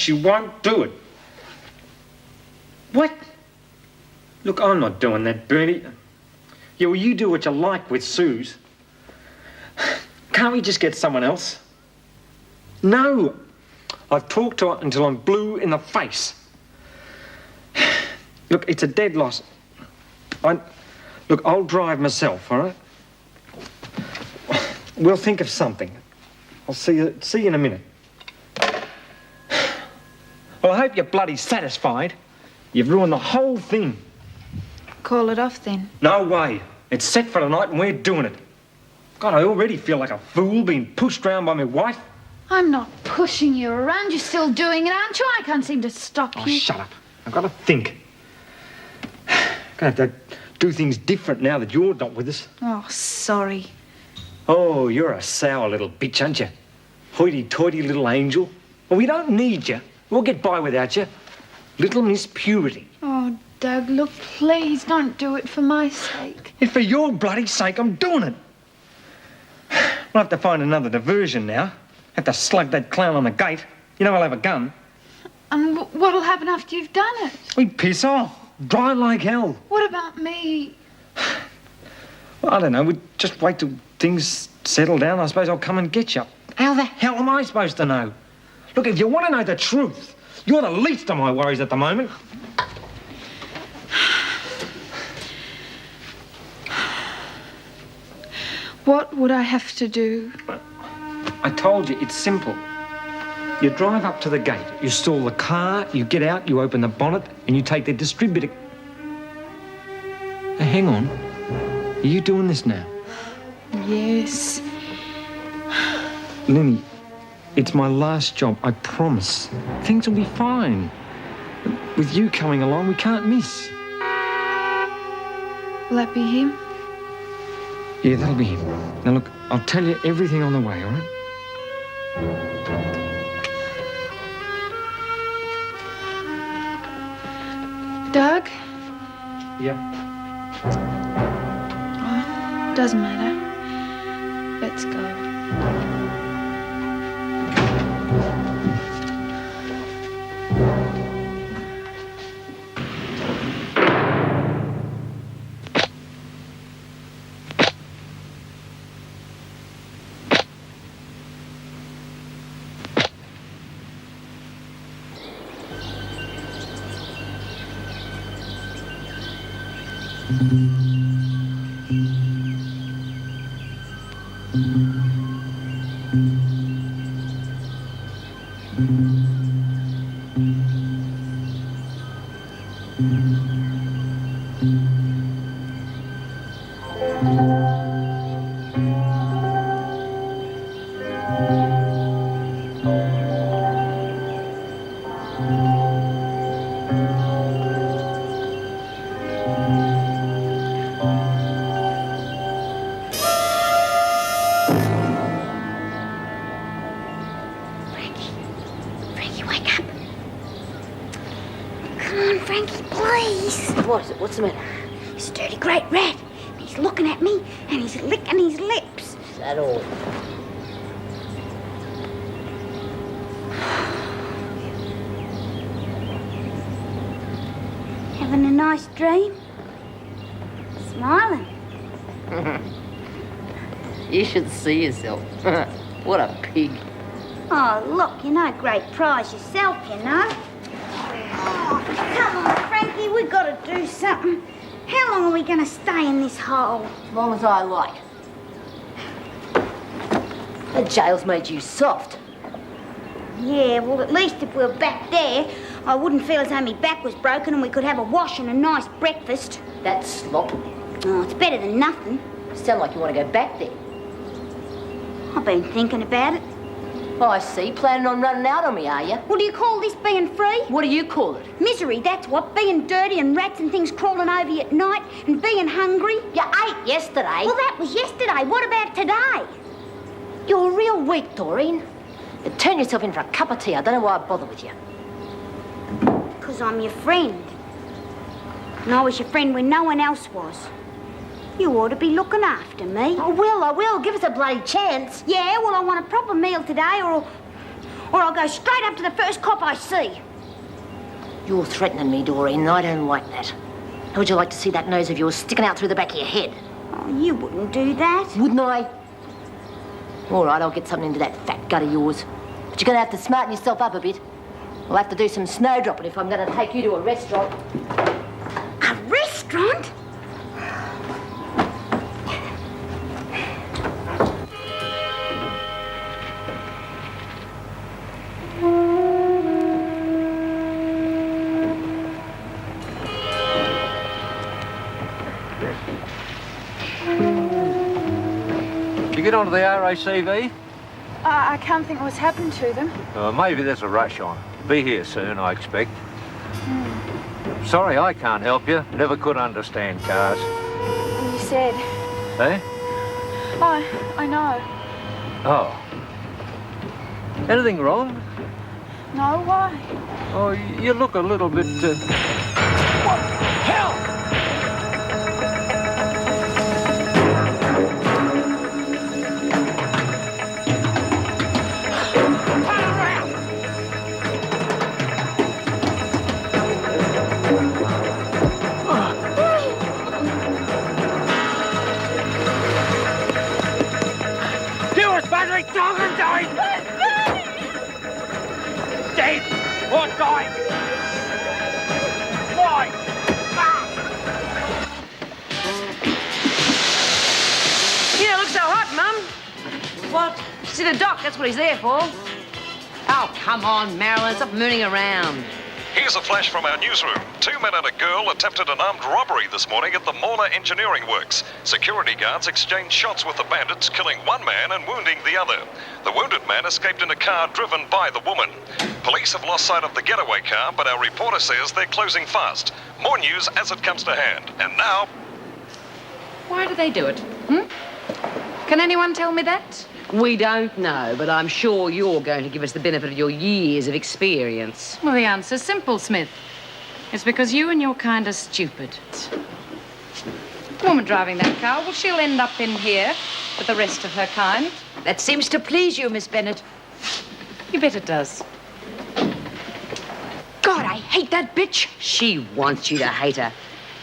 she won't do it. What? Look, I'm not doing that, Bernie. Yeah, well, you do what you like with Suze. Can't we just get someone else? No. I've talked to her until I'm blue in the face. Look, it's a dead loss. Look, I'll drive myself, all right? We'll think of something. I'll see you in a minute. Well, I hope you're bloody satisfied. You've ruined the whole thing. Call it off, then. No way. It's set for tonight and we're doing it. God, I already feel like a fool being pushed around by my wife. I'm not pushing you around. You're still doing it, aren't you? I can't seem to stop you. Oh, shut up. I've got to think. I'm going to have to do things different now that you're not with us. Oh, sorry. Oh, you're a sour little bitch, aren't you? Hoity-toity little angel. Well, we don't need you. We'll get by without you. Little Miss Purity. Oh, Doug, look, please don't do it for my sake. If for your bloody sake, I'm doing it. We'll have to find another diversion now. Have to slug that clown on the gate. You know I'll have a gun. And what'll happen after you've done it? We piss off. Dry like hell. What about me? Well, I don't know. We just wait till things settle down. I suppose I'll come and get you. How the hell am I supposed to know? Look, if you want to know the truth, you're the least of my worries at the moment. What would I have to do? I told you, it's simple. You drive up to the gate, you stall the car, you get out, you open the bonnet, and you take the distributor... Hey, hang on. Are you doing this now? Yes. Lenny, it's my last job, I promise. Things will be fine. With you coming along, we can't miss. Will that be him? Yeah, that'll be him. Now, look, I'll tell you everything on the way, all right? Doug? Yeah. Oh, doesn't matter. Let's go. What's the matter? It's a dirty great rat. He's looking at me and he's licking his lips. Is that all? Having a nice dream? Smiling. You should see yourself. What a pig. Oh, look, you're no great prize yourself, you know. Oh, come on, Frankie, we've got to do something. How long are we going to stay in this hole? As long as I like. The jail's made you soft. Yeah, well, at least if we were back there, I wouldn't feel as though my back was broken and we could have a wash and a nice breakfast. That's slop. Oh, it's better than nothing. Sound like you want to go back there. I've been thinking about it. Oh, I see. Planning on running out on me, are you? Well, do you call this being free? What do you call it? Misery, that's what. Being dirty and rats and things crawling over you at night and being hungry. You ate yesterday. Well, that was yesterday. What about today? You're real weak, Doreen. You turn yourself in for a cup of tea. I don't know why I bother with you. Because I'm your friend. And I was your friend when no one else was. You ought to be looking after me. I will. Give us a bloody chance. Yeah, well, I want a proper meal today or or I'll go straight up to the first cop I see. You're threatening me, Doreen, and I don't like that. How would you like to see that nose of yours sticking out through the back of your head? Oh, you wouldn't do that. Wouldn't I? All right, I'll get something into that fat gut of yours. But you're going to have to smarten yourself up a bit. We'll have to do some snowdropping if I'm going to take you to a restaurant. A restaurant? Did you get onto the RACV? I can't think what's happened to them. Maybe there's a rush on. Be here soon, I expect. Sorry, I can't help you. Never could understand cars. You said. Eh? Oh, I know. Oh. Anything wrong? No, why? Oh, you look a little bit... What? Hell! Dead or dying? Why? You don't look so hot, Mum. What? See the doc, that's what he's there for. Oh, come on, Marilyn, stop mooning around. Here's a flash from our newsroom. 2 men and a girl attempted an armed robbery this morning at the Mauler Engineering Works. Security guards exchanged shots with the bandits, killing one man and wounding the other. The wounded man escaped in a car driven by the woman. Police have lost sight of the getaway car, but our reporter says they're closing fast. More news as it comes to hand. And now... Why do they do it? Can anyone tell me that? We don't know, but I'm sure you're going to give us the benefit of your years of experience. Well, the answer's simple, Smith. It's because you and your kind are stupid. The woman driving that car, well, she'll end up in here with the rest of her kind. That seems to please you, Miss Bennett. You bet it does. God, I hate that bitch. She wants you to hate her.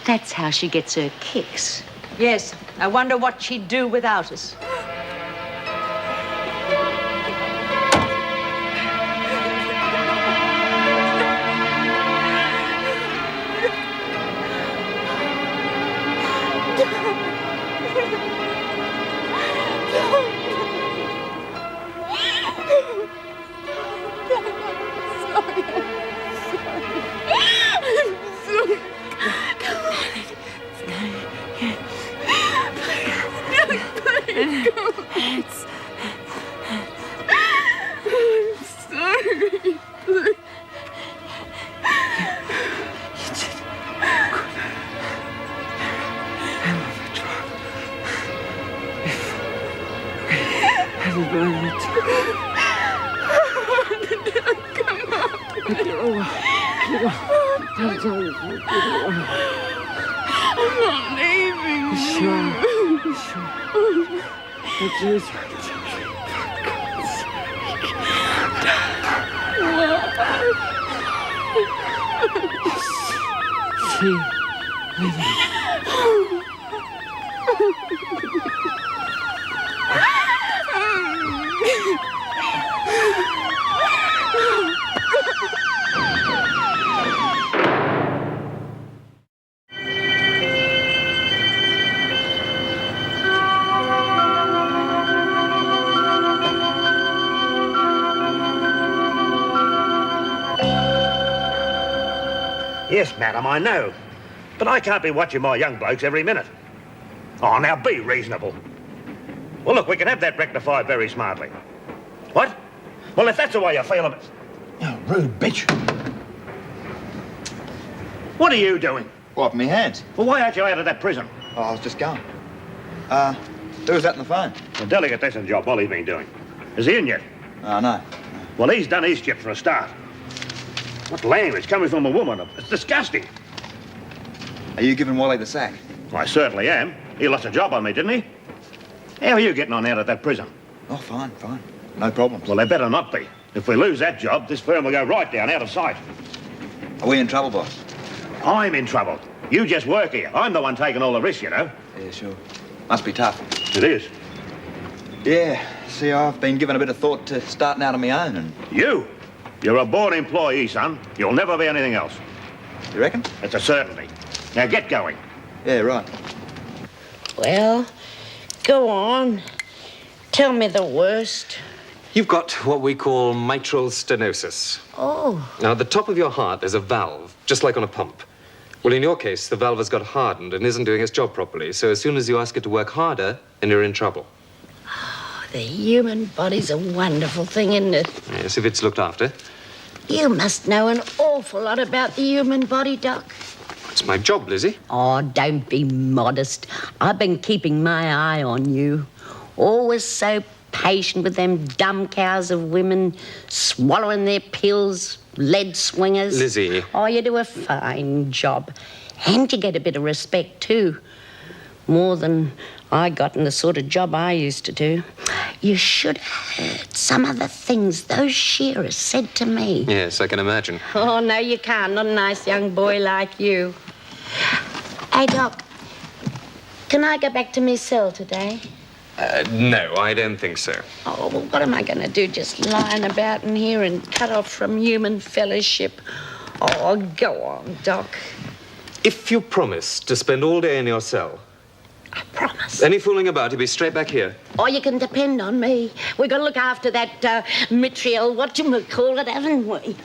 That's how she gets her kicks. Yes, I wonder what she'd do without us. Yes, madam, I know. But I can't be watching my young blokes every minute. Oh, now be reasonable. Well, look, we can have that rectified very smartly. What? Well, if that's the way you feel of it... Oh, rude bitch. What are you doing? Wiping me hands. Well, why aren't you out of that prison? Oh, I was just going. Who was that on the phone? The delicatessen job Wally's been doing. Is he in yet? Oh, no. Well, he's done his chip for a start. What language coming from a woman? It's disgusting. Are you giving Wally the sack? I certainly am. He lost a job on me, didn't he? How are you getting on out of that prison? Oh, fine, fine. No problems. Well, they better not be. If we lose that job, this firm will go right down, out of sight. Are we in trouble, boss? I'm in trouble. You just work here. I'm the one taking all the risks, you know. Yeah, sure. Must be tough. It is. Yeah, see, I've been giving a bit of thought to starting out on my own and... You? You're a born employee, son. You'll never be anything else. You reckon? It's a certainty. Now get going. Yeah, right. Well, go on. Tell me the worst. You've got what we call mitral stenosis. Oh. Now, at the top of your heart, there's a valve, just like on a pump. Well, in your case, the valve has got hardened and isn't doing its job properly. So as soon as you ask it to work harder, then you're in trouble. Oh, the human body's a wonderful thing, isn't it? Yes, if it's looked after. You must know an awful lot about the human body, Doc. It's my job, Lizzie. Oh, don't be modest. I've been keeping my eye on you. Always so patient with them dumb cows of women, swallowing their pills, lead swingers. Lizzie. Oh, you do a fine job. And you get a bit of respect, too. More than I got in the sort of job I used to do. You should have heard some of the things those shearers said to me. Yes, I can imagine. Oh, no, you can't. Not a nice young boy like you. Hey, Doc, can I go back to my cell today? No, I don't think so. Oh, well, what am I going to do? Just lying about in here and cut off from human fellowship? Oh, go on, Doc. If you promise to spend all day in your cell... I promise. Any fooling about, you'll be straight back here. Oh, you can depend on me. We've got to look after that mitrial, whatchamacallit, haven't we?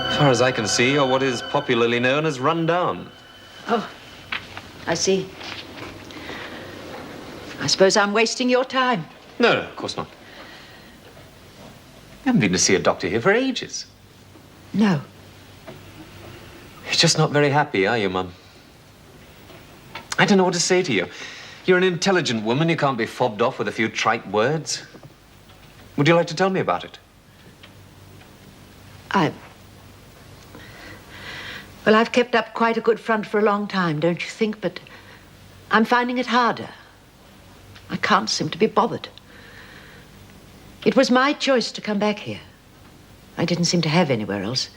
As far as I can see, you're what is popularly known as run down. Oh, I see. I suppose I'm wasting your time. No, of course not. You haven't been to see a doctor here for ages. No. You're just not very happy, are you, Mum? I don't know what to say to you. You're an intelligent woman. You can't be fobbed off with a few trite words. Would you like to tell me about it? Well, I've kept up quite a good front for a long time, don't you think? But I'm finding it harder. I can't seem to be bothered. It was my choice to come back here. I didn't seem to have anywhere else.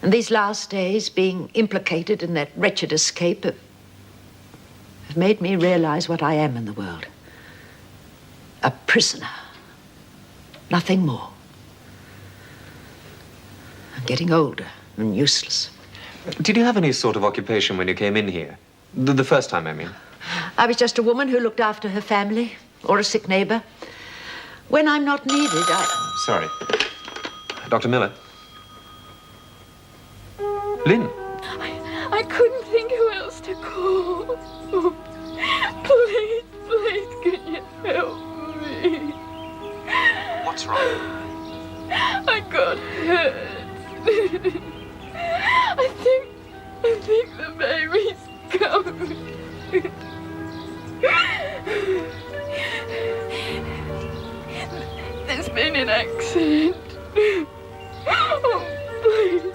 And these last days, being implicated in that wretched escape, have made me realize what I am in the world. A prisoner. Nothing more. I'm getting older and useless. Did you have any sort of occupation when you came in here? The first time, I mean. I was just a woman who looked after her family or a sick neighbor. When I'm not needed, Sorry. Dr. Miller? Lynn? I couldn't think who else to call. Please, can you help me? What's wrong? I got hurt. I think the baby's coming. There's been an accident. Oh, please,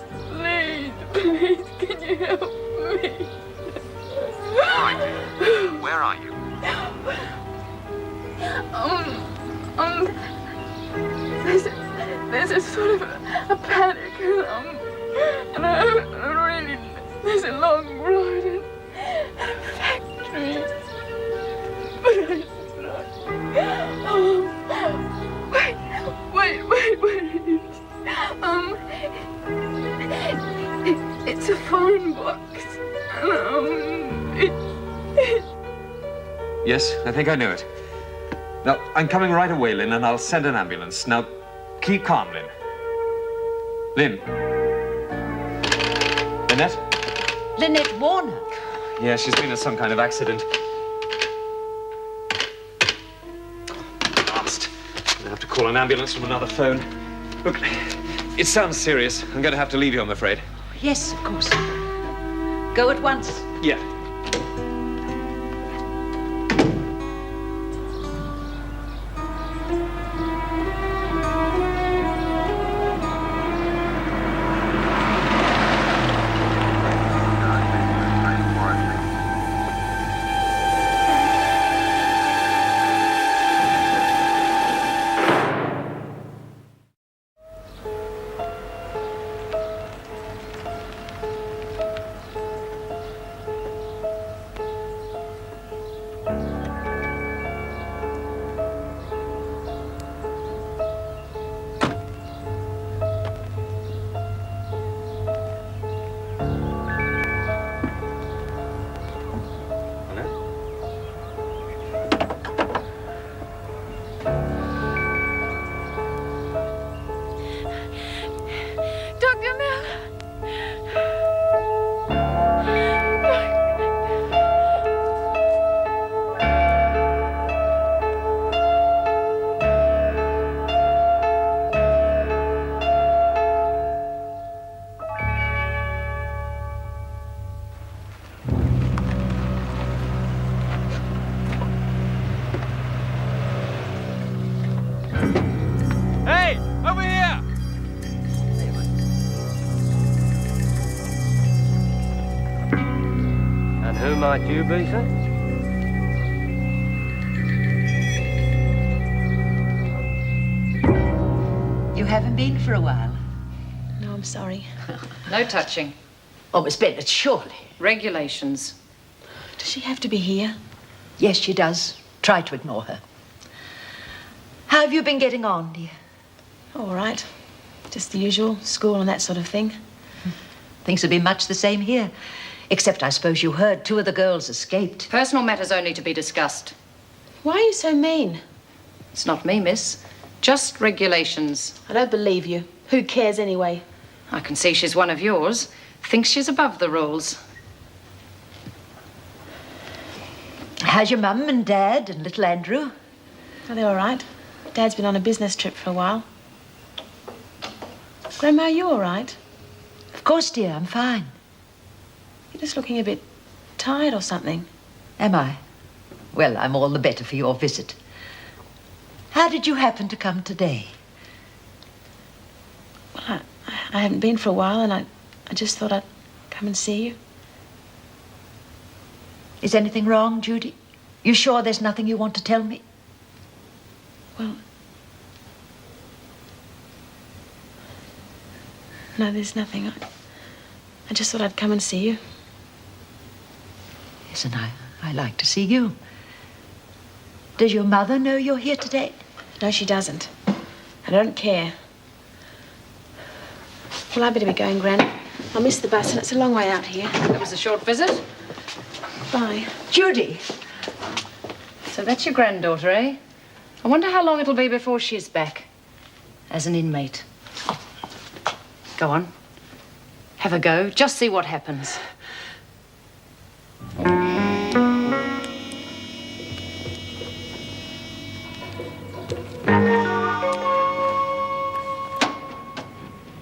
can you help me? All right. Where are you? a paddock, and really, there's a long road and a factory. But wait. It's a phone box. Yes, I think I know it. Now, I'm coming right away, Lynn, and I'll send an ambulance. Now, keep calm, Lynn. Lynn? Lynette? Lynette Warner. Yeah, she's been in some kind of accident. Last. I'm gonna have to call an ambulance from another phone. Look, it sounds serious. I'm gonna have to leave you, I'm afraid. Yes, of course. Go at once. Yeah. Dr. Miller. Hey, over here! And who might you be, sir? You haven't been for a while. No, I'm sorry. No touching. Oh, Miss Bennett, surely. Regulations. Does she have to be here? Yes, she does. Try to ignore her. How have you been getting on, dear? All right. Just the usual, school and that sort of thing. Things have been much the same here. Except I suppose you heard 2 of the girls escaped. Personal matters only to be discussed. Why are you so mean? It's not me, miss. Just regulations. I don't believe you. Who cares anyway? I can see she's one of yours. Thinks she's above the rules. How's your mum and dad and little Andrew? Are they all right? Dad's been on a business trip for a while. Grandma, are you all right? Of course, dear, I'm fine. You're just looking a bit tired or something. Am I? Well, I'm all the better for your visit. How did you happen to come today? Well, I haven't been for a while, and I just thought I'd come and see you. Is anything wrong, Judy? You sure there's nothing you want to tell me? Well, no, there's nothing. I just thought I'd come and see you. Yes, and I like to see you. Does your mother know you're here today? No, she doesn't. I don't care. Well, I better be going, Gran. I'll miss the bus, and it's a long way out here. That was a short visit. Bye. Judy! So that's your granddaughter, eh? I wonder how long it'll be before she's back. As an inmate. Go on. Have a go. Just see what happens.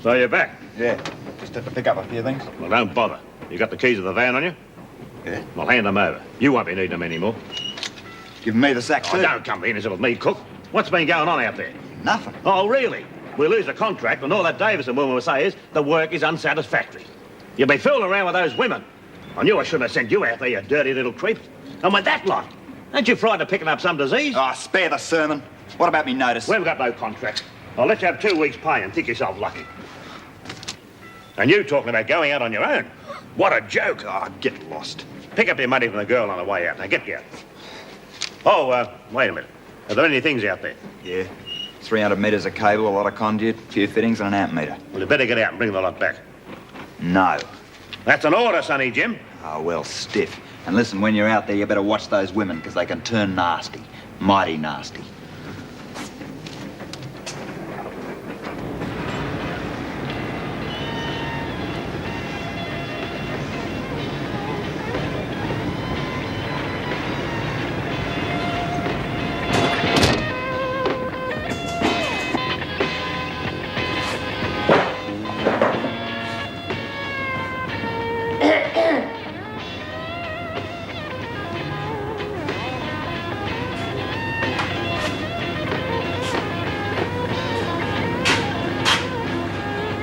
So you're back? Yeah, just had to pick up a few things. Well, don't bother. You got the keys of the van on you? Yeah. Well, hand them over. You won't be needing them anymore. Giving me the sack, Oh, too. don't come in with me, cook. What's been going on out there? Nothing. Oh, really? We lose the contract, and all that Davison woman will say is the work is unsatisfactory. You've been fooling around with those women. I knew I shouldn't have sent you out there, you dirty little creep. And with that lot, aren't you frightened of picking up some disease? Oh, spare the sermon. What about me notice? We've got no contract. I'll let you have 2 weeks' pay and think yourself lucky. And you talking about going out on your own. What a joke. Oh, get lost. Pick up your money from the girl on the way out. Now, get going. Oh, wait a minute. Are there any things out there? Yeah. 300 metres of cable, a lot of conduit, a few fittings and an amp meter. Well, you better get out and bring the lot back. No. That's an order, Sonny Jim. Oh, well, stiff. And listen, when you're out there, you better watch those women, because they can turn nasty. Mighty nasty.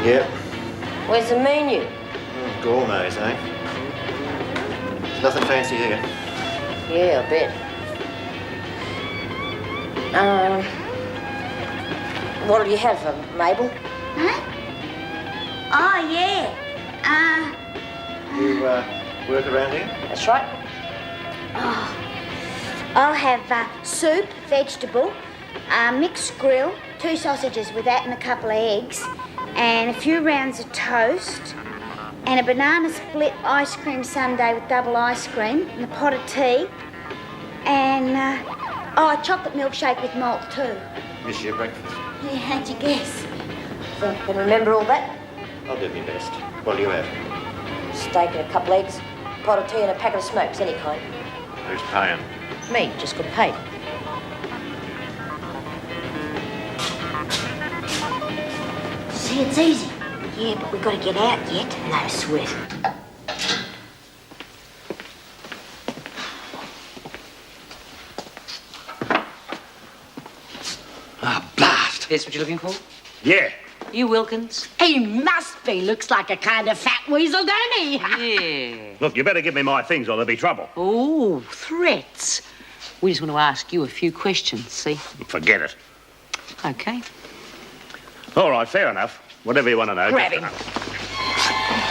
Yep. Where's the menu? Gourmets, eh? There's nothing fancy here. Yeah, I bet. What'll you have, Mabel? Huh? Oh, yeah. You, work around here? That's right. Oh, I'll have soup, vegetable, mixed grill, 2 sausages with that and a couple of eggs, and a few rounds of toast, and a banana split ice cream sundae with double ice cream, and a pot of tea, and a chocolate milkshake with malt too. Miss your breakfast. Yeah, how'd you guess? Think you can remember all that? I'll do my best. What do you have? Steak and a couple of eggs, pot of tea and a packet of smokes, any kind. Who's paying? Me, just got paid. See, it's easy. Yeah, but we've got to get out yet. No sweat. Ah, blast! This what you're looking for? Yeah. You, Wilkins? He must be. Looks like a kind of fat weasel, don't he? Yeah. Look, you better give me my things or there'll be trouble. Oh, threats. We just want to ask you a few questions, see? Forget it. Okay. All right, fair enough. Whatever you want to know. Grab just him.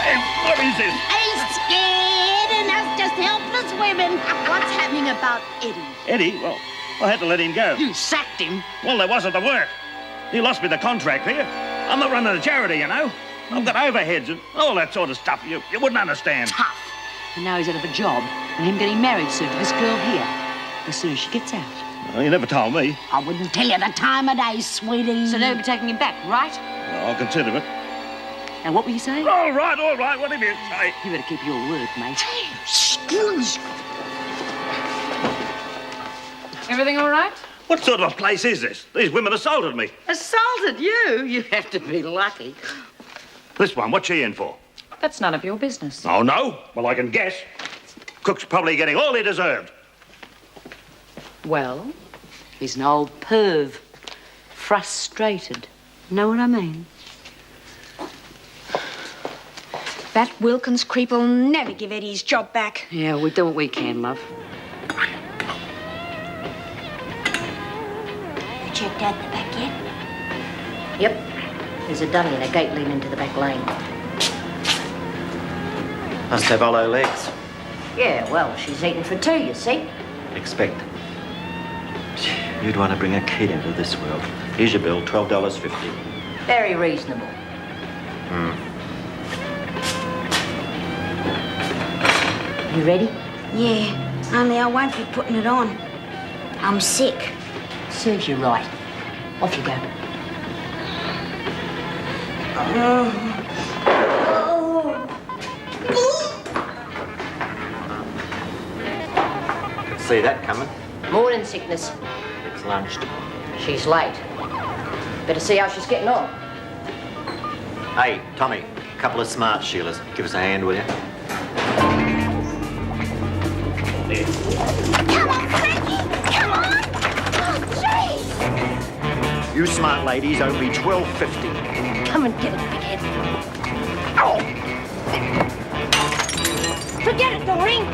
Hey, what is this? He's scared and us just helpless women. What's happening about Eddie? Eddie? Well, I had to let him go. You sacked him. Well, there wasn't the work. He lost me the contract here. I'm not running a charity, you know. I've got overheads and all that sort of stuff. You wouldn't understand. Tough. And now he's out of a job and him getting married soon to this girl here. As soon as she gets out. Well, you never told me. I wouldn't tell you the time of day, sweetie. So they'll be taking him back, right? Well, I'll consider it. Now, what were you saying? All right, whatever you say. You better keep your word, mate. Everything all right? What sort of a place is this? These women assaulted me. Assaulted you? You have to be lucky. This one, what's she in for? That's none of your business. Oh, no? Well, I can guess. Cook's probably getting all he deserved. Well, he's an old perv. Frustrated. Know what I mean? That Wilkins creep will never give Eddie his job back. Yeah, we do what we can, love. You checked out the back yet? Yep. There's a dummy and a gate leading into the back lane. Must have hollow legs. Yeah, well, she's eating for 2, you see. Expect. You'd want to bring a kid into this world. Here's your bill, $12.50. Very reasonable. You ready? Yeah, only I won't be putting it on. I'm sick. Serves you right. Off you go. See that coming? Morning sickness. It's lunched. She's late. Better see how she's getting on. Hey, Tommy, a couple of smart Sheilas. Give us a hand, will you? Come on, Frankie! Come on! Oh, jeez! You smart ladies owe me $12.50. Come and get it, big head. Oh! Forget it, Doreen.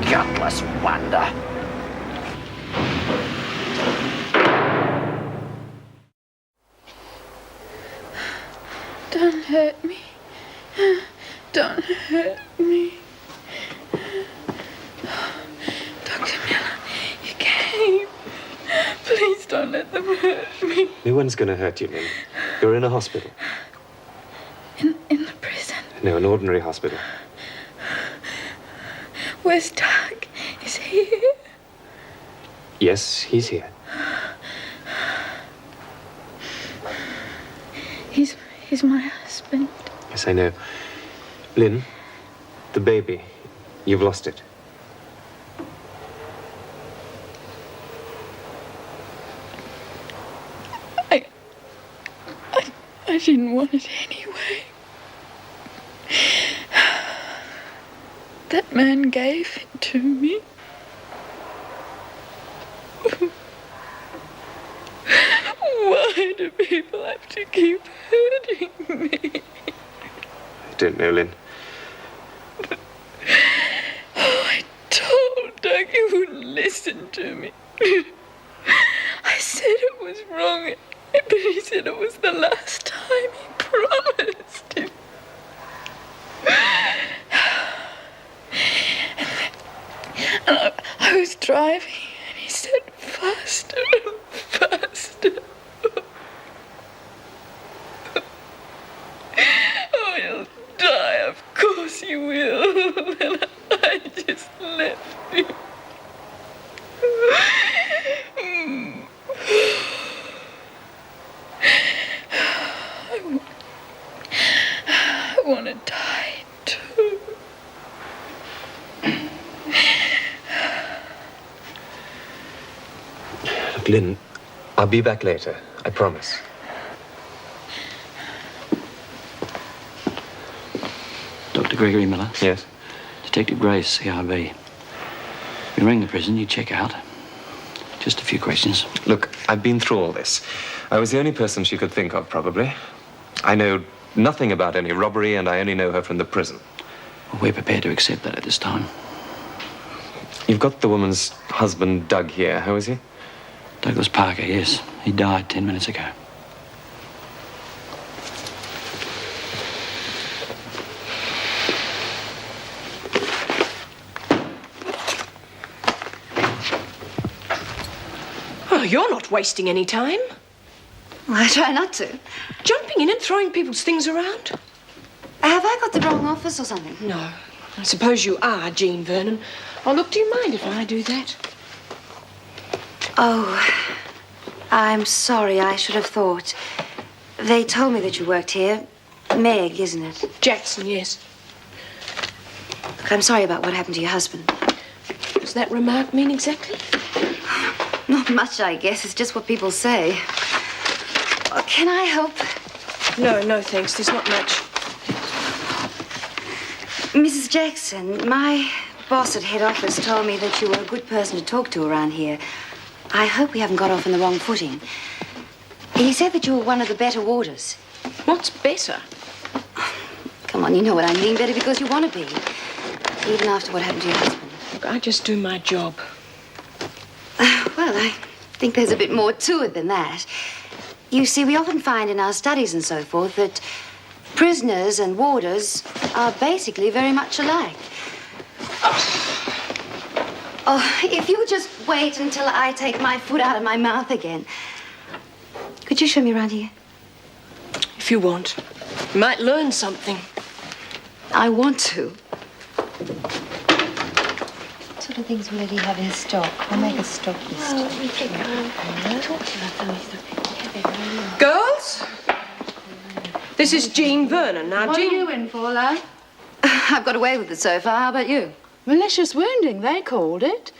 Gutless wonder. Don't hurt me. Don't hurt me. Dr. Miller, you came. Please don't let them hurt me. No one's going to hurt you, Lynn. You're in a hospital. In the prison. No, an ordinary hospital. Where's Doug? Is he here? Yes, he's here. He's my husband. Yes, I know. Lynn, the baby, you've lost it. I didn't want it anyway. That man gave it to me. Why do people have to keep hurting me? I don't know, Lynn. I told Doug he wouldn't listen to me. I said it was wrong, but he said it was the last time. He promised him. And I was driving, and he said, faster and faster. Oh, you'll die, of course you will. And I just left him. I want to die too. Look, Lynn, I'll be back later. I promise. Dr. Gregory Miller? Yes? Detective Grace, CRB. We rang the prison, you check out. Just a few questions. Look, I've been through all this. I was the only person she could think of, probably. I know nothing about any robbery, and I only know her from the prison. Well, we're prepared to accept that at this time. You've got the woman's husband, Doug, here. How is he? Douglas Parker, yes. He died 10 minutes ago. Oh, you're not wasting any time. Well, I try not to. Jumping in and throwing people's things around. Have I got the wrong office or something? No. I suppose you are, Jean Vernon. Oh, look, do you mind if I do that? Oh, I'm sorry. I should have thought. They told me that you worked here. Meg, isn't it? Jackson, yes. Look, I'm sorry about what happened to your husband. Does that remark mean exactly? Not much, I guess. It's just what people say. Well, can I help? No, thanks. There's not much. Mrs. Jackson, my boss at head office told me that you were a good person to talk to around here. I hope we haven't got off on the wrong footing. He said that you were one of the better warders. What's better? Come on, you know what I mean. Better because you want to be. Even after what happened to your husband. Look, I just do my job. Well, I think there's a bit more to it than that. You see, we often find in our studies and so forth that prisoners and warders are basically very much alike. Oh, if you just wait until I take my foot out of my mouth again. Could you show me around here? If you want. You might learn something. I want to. What sort of things will he have in stock? We'll make a stock list. Oh, we think talk to her. Girls? This is Jean Vernon. Now, What Jean... are you in for, lad? I've got away with it so far. How about you? Malicious wounding, they called it.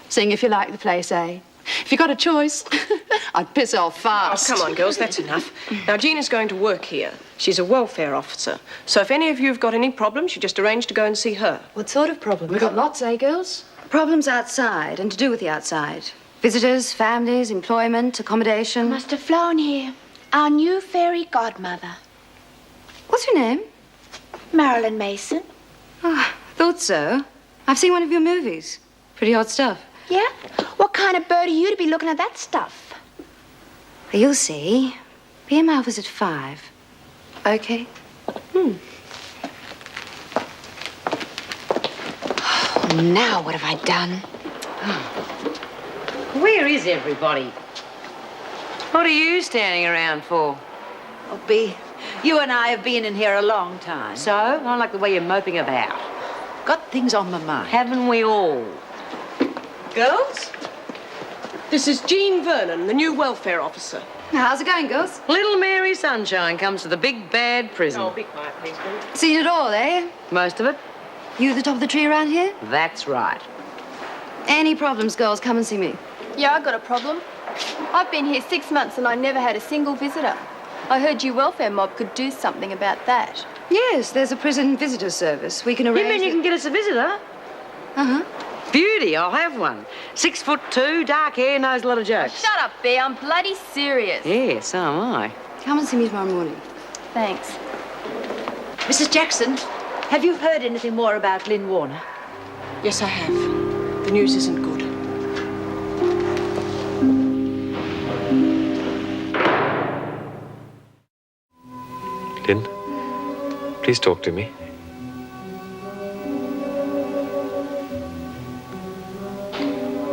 Seeing if you like the place, eh? If you got a choice, I'd piss off fast. Oh, come on, girls, that's enough. Now, Jean is going to work here. She's a welfare officer. So if any of you have got any problems, you just arrange to go and see her. What sort of problems? We've got lots, eh, girls? Problems outside and to do with the outside. Visitors, families, employment, accommodation. Must have flown here. Our new fairy godmother. What's her name? Marilyn Mason. Oh, thought so. I've seen one of your movies. Pretty hot stuff. Yeah? What kind of bird are you to be looking at that stuff? You'll see. PM hours at 5. Okay? Oh, now what have I done? Where is everybody? What are you standing around for? Oh, Bea, you and I have been in here a long time. So? I don't like the way you're moping about. Got things on my mind. Haven't we all? Girls? This is Jean Vernon, the new welfare officer. How's it going, girls? Little Mary Sunshine comes to the big bad prison. Oh, be quiet, please, Bea. Seen it all, eh? Most of it? You the top of the tree around here? That's right. Any problems, girls, come and see me. Yeah, I got a problem. I've been here 6 months and I never had a single visitor. I heard you welfare mob could do something about that. Yes, there's a prison visitor service. We can arrange... You mean you can get us a visitor? Uh-huh. Beauty, I'll have one. 6'2", dark hair, knows a lot of jokes. Shut up, Bea. I'm bloody serious. Yeah, so am I. Come and see me tomorrow morning. Thanks. Mrs. Jackson, have you heard anything more about Lynn Warner? Yes, I have. The news isn't good. Lynn, please talk to me.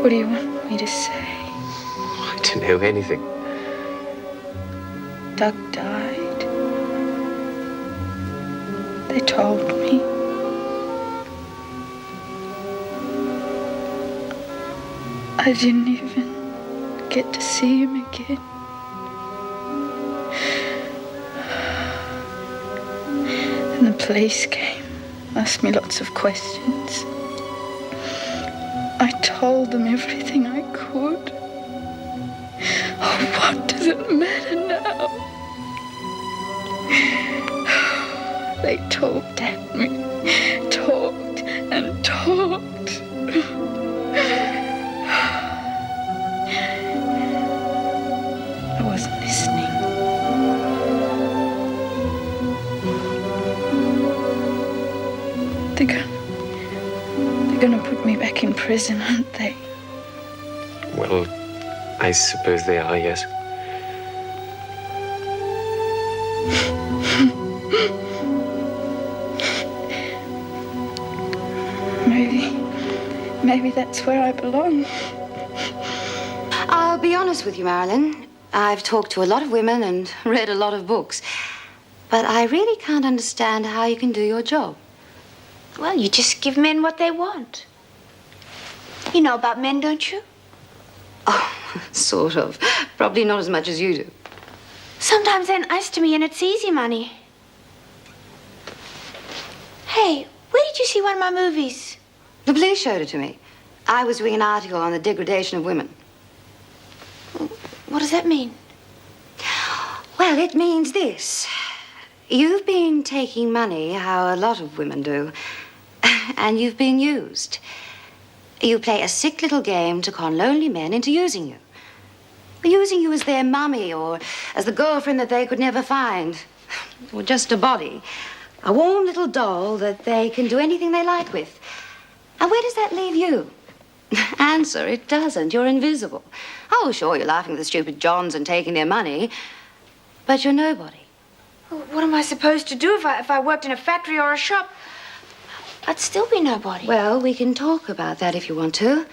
What do you want me to say? I don't know anything. Doug died. They told me. I didn't even get to see him again. And the police came, asked me lots of questions. I told them everything I could. Oh, what does it matter now? They talked at me, talked and talked. I wasn't listening. They're gonna put me back in prison, aren't they? Well, I suppose they are, yes. Maybe that's where I belong. I'll be honest with you, Marilyn. I've talked to a lot of women and read a lot of books. But I really can't understand how you can do your job. Well, you just give men what they want. You know about men, don't you? Oh, sort of. Probably not as much as you do. Sometimes they're nice to me and it's easy money. Hey, where did you see one of my movies? The police showed it to me. I was doing an article on the degradation of women. What does that mean? Well, it means this. You've been taking money, how a lot of women do, and you've been used. You play a sick little game to con lonely men into using you. Using you as their mummy or as the girlfriend that they could never find. Or just a body. A warm little doll that they can do anything they like with. And where does that leave you? Answer, it doesn't. You're invisible. Oh, sure, you're laughing at the stupid Johns and taking their money, but you're nobody. Well, what am I supposed to do if I worked in a factory or a shop? I'd still be nobody. Well, we can talk about that if you want to.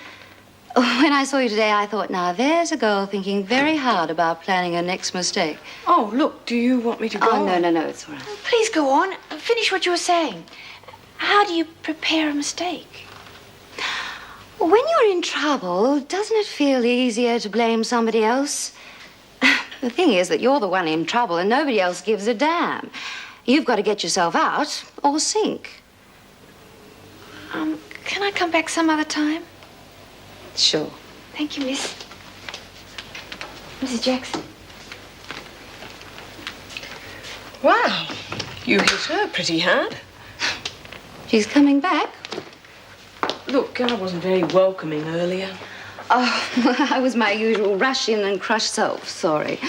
When I saw you today, I thought, now, there's a girl thinking very hard about planning her next mistake. Oh, look, do you want me to go? Oh, no, it's all right. Please go on. Finish what you were saying. How do you prepare a mistake? When you're in trouble, doesn't it feel easier to blame somebody else? The thing is that you're the one in trouble and nobody else gives a damn. You've got to get yourself out or sink. Can I come back some other time? Sure. Thank you, Miss. Mrs. Jackson. Wow, you hit her pretty hard. She's coming back. Look, I wasn't very welcoming earlier. Oh, I was my usual rush in and crush self. Sorry.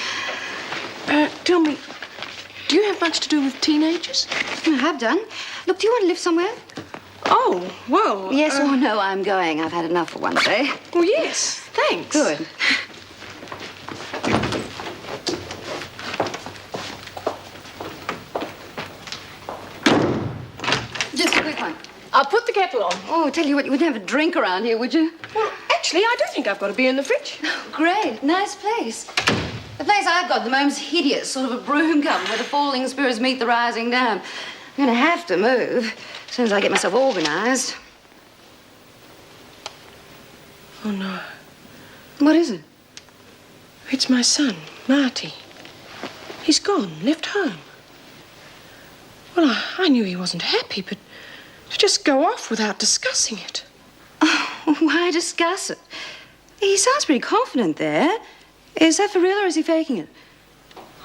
Tell me, do you have much to do with teenagers? I have done. Look, do you want to live somewhere? Oh, well... Yes or no, I'm going. I've had enough for one day. Oh, yes. Thanks. Good. fine. I'll put the kettle on. Oh, tell you what, you wouldn't have a drink around here, would you? Well, actually, I do think I've got a beer in the fridge. Oh, great. Nice place. The place I've got at the moment's hideous, sort of a broom garden where the falling spirits meet the rising dam. I'm going to have to move as soon as I get myself organised. Oh, no. What is it? It's my son, Marty. He's gone, left home. Well, I knew he wasn't happy, but to just go off without discussing it. Oh, why discuss it? He sounds pretty confident there. Is that for real or is he faking it?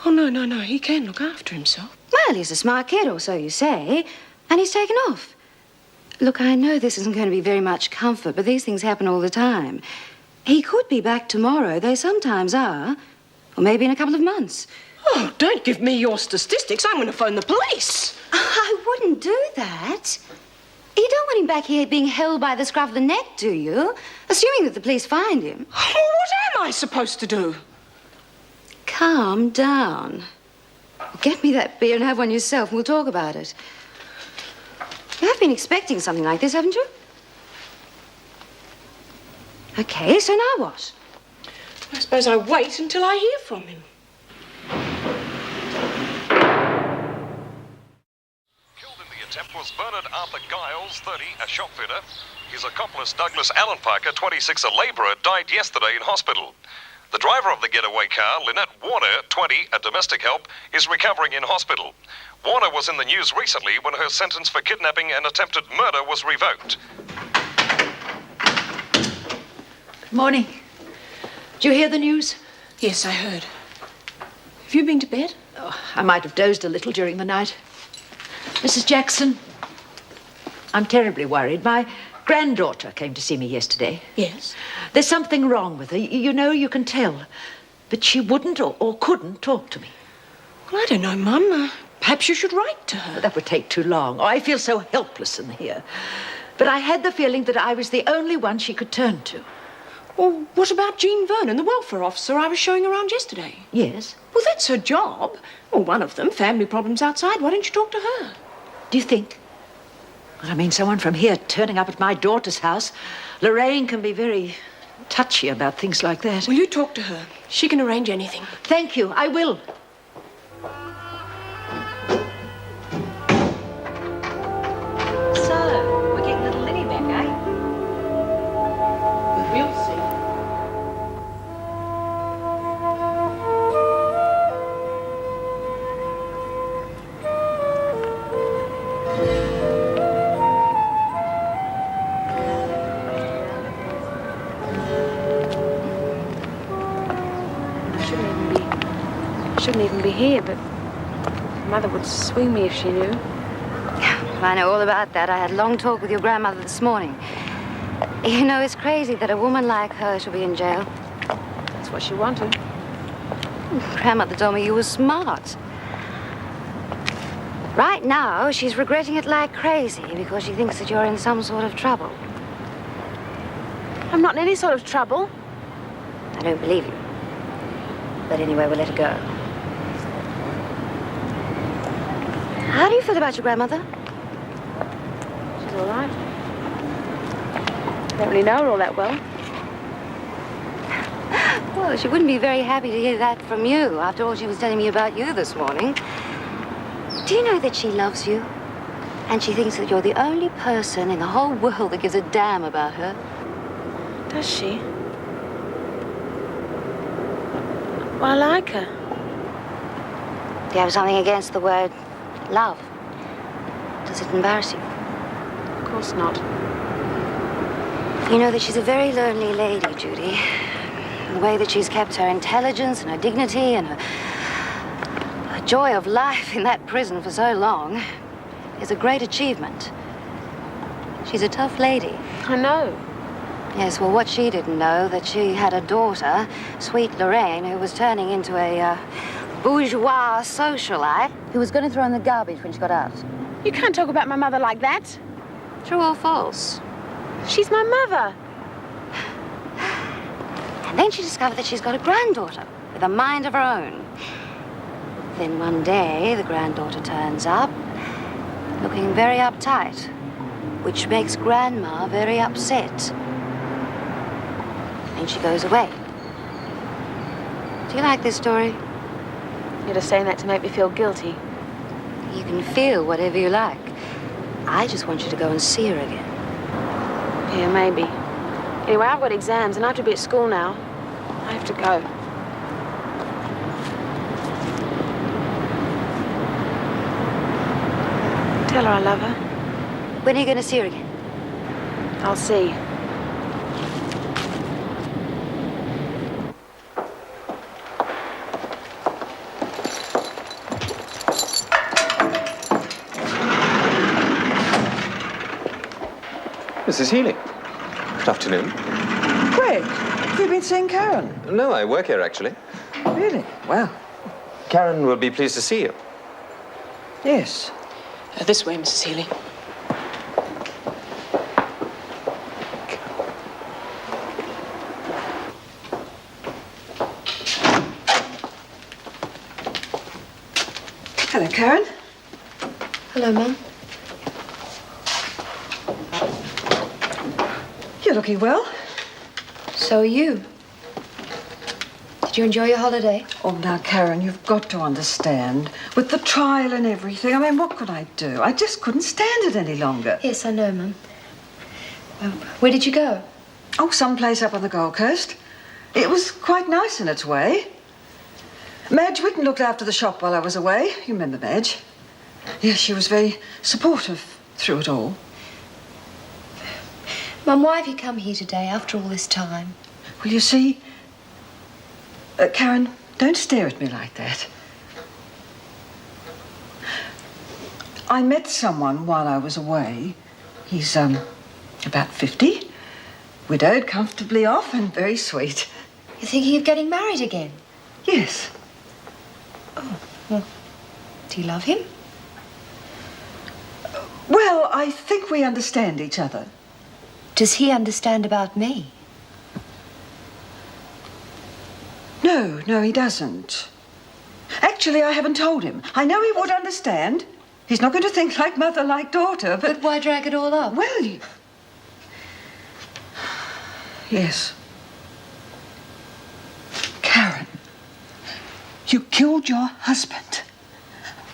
Oh, no. He can look after himself. Well, he's a smart kid, or so you say, and he's taken off. Look, I know this isn't going to be very much comfort, but these things happen all the time. He could be back tomorrow. They sometimes are. Or maybe in a couple of months. Oh, don't give me your statistics. I'm going to phone the police. I wouldn't do that. You don't want him back here being held by the scruff of the neck, do you? Assuming that the police find him. Oh, what am I supposed to do? Calm down. Get me that beer and have one yourself, and we'll talk about it. You have been expecting something like this, haven't you? Okay, so now what? I suppose I wait until I hear from him. Killed in the attempt was Bernard Arthur Giles, 30, a shop fitter. His accomplice, Douglas Allen Parker, 26, a labourer, died yesterday in hospital. The driver of the getaway car, Lynette Warner, 20, a domestic help, is recovering in hospital. Warner was in the news recently when her sentence for kidnapping and attempted murder was revoked. Good morning. Did you hear the news? Yes, I heard. Have you been to bed? Oh, I might have dozed a little during the night. Mrs. Jackson, I'm terribly worried. My granddaughter came to see me yesterday. Yes? There's something wrong with her. You know, you can tell. But she wouldn't or couldn't talk to me. Well, I don't know, Mum. Perhaps you should write to her. But that would take too long. Oh, I feel so helpless in here. But I had the feeling that I was the only one she could turn to. Well, what about Jean Vernon, the welfare officer I was showing around yesterday? Yes? Well, that's her job. Well, one of them, family problems outside. Why don't you talk to her? Do you think? Well, I mean, someone from here turning up at my daughter's house. Lorraine can be very touchy about things like that. Will you talk to her? She can arrange anything. Thank you. I will. So, we're getting little Liddy back, eh? We'll see. Shouldn't even be here, but Mother would swing me if she knew. I know all about that. I had a long talk with your grandmother this morning. You know, it's crazy that a woman like her should be in jail. That's what she wanted. Grandmother told me you were smart. Right now, she's regretting it like crazy because she thinks that you're in some sort of trouble. I'm not in any sort of trouble. I don't believe you. But anyway, we'll let her go. How do you feel about your grandmother? She's all right. Don't really know her all that well. Well, she wouldn't be very happy to hear that from you after all she was telling me about you this morning. Do you know that she loves you? And she thinks that you're the only person in the whole world that gives a damn about her. Does she? Well, I like her. Do you have something against the word love? Does it embarrass you? Of course not. You know that she's a very lonely lady, Judy. The way that she's kept her intelligence and her dignity and her joy of life in that prison for so long is a great achievement. She's a tough lady. I know. Yes, well, what she didn't know, that she had a daughter, sweet Lorraine, who was turning into a bourgeois socialite who was going to throw in the garbage when she got out. You can't talk about my mother like that. True or false? She's my mother. And then she discovered that she's got a granddaughter with a mind of her own. Then one day, the granddaughter turns up, looking very uptight. which makes Grandma very upset. And she goes away. Do you like this story? You're just saying that to make me feel guilty. You can feel whatever you like. I just want you to go and see her again. Yeah, maybe. Anyway, I've got exams and I have to be at school now. I have to go. Tell her I love her. When are you going to see her again? I'll see. Mrs. Healy. Good afternoon. Greg, have you been seeing Karen? No, I work here, actually. Really? Well. Karen will be pleased to see you. Yes. This way, Mrs. Healy. Hello, Karen. Hello, Mum. You're looking well. So are you. Did you enjoy your holiday? Oh, now, Karen, you've got to understand. With the trial and everything, I mean, what could I do? I just couldn't stand it any longer. Yes, I know, Mum. Where did you go? Oh, someplace up on the Gold Coast. It was quite nice in its way. Madge Whitten looked after the shop while I was away. You remember Madge? Yes, she was very supportive through it all. Mum, why have you come here today after all this time? Well, you see... Karen, don't stare at me like that. I met someone while I was away. He's, about 50. Widowed, comfortably off, and very sweet. You're thinking of getting married again? Yes. Oh, well, do you love him? Well, I think we understand each other. Does he understand about me? No, he doesn't. Actually, I haven't told him. I know he would understand. He's not going to think like mother, like daughter, But why drag it all up? Well, Yes. Karen, you killed your husband.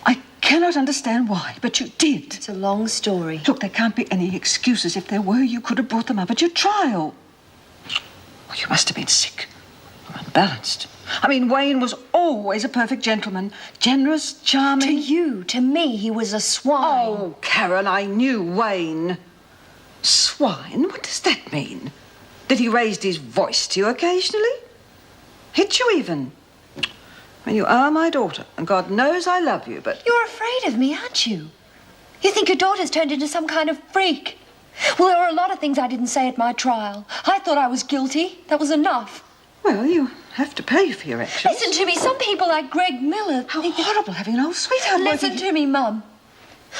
I cannot understand why, but you did. It's a long story. Look, there can't be any excuses. If there were, you could have brought them up at your trial. Well, you must have been sick or unbalanced. I mean, Wayne was always a perfect gentleman. Generous, charming. To you, to me, he was a swine. Oh, Karen, I knew Wayne. Swine? What does that mean? That he raised his voice to you occasionally? Hit you even? I mean, you are my daughter, and God knows I love you, but... You're afraid of me, aren't you? You think your daughter's turned into some kind of freak. Well, there were a lot of things I didn't say at my trial. I thought I was guilty. That was enough. Well, you have to pay for your actions. Listen to me. Some people like Greg Miller... How horrible having an old sweetheart. Listen to me, Mum.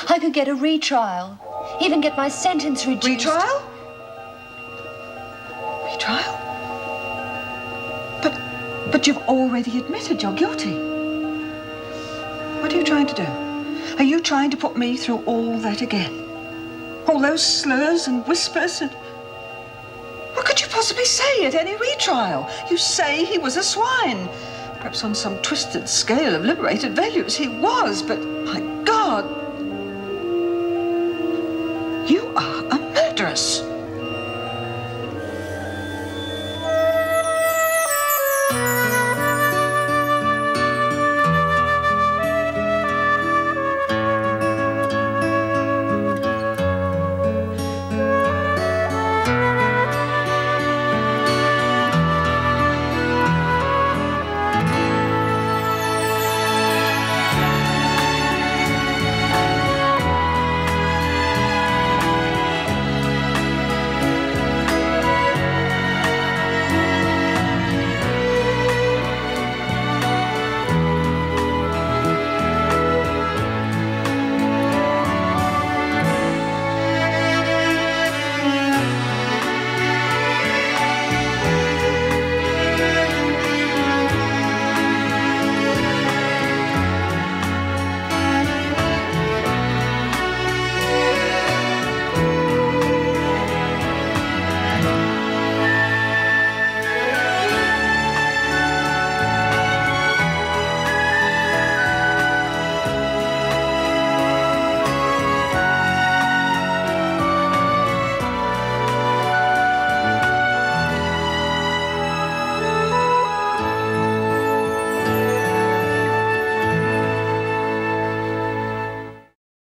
I could get a retrial. Even get my sentence reduced. Retrial? Retrial? But you've already admitted you're guilty. What are you trying to do? Are you trying to put me through all that again? All those slurs and whispers and... What could you possibly say at any retrial? You say he was a swine. Perhaps on some twisted scale of liberated values he was, but my God, you are a murderess.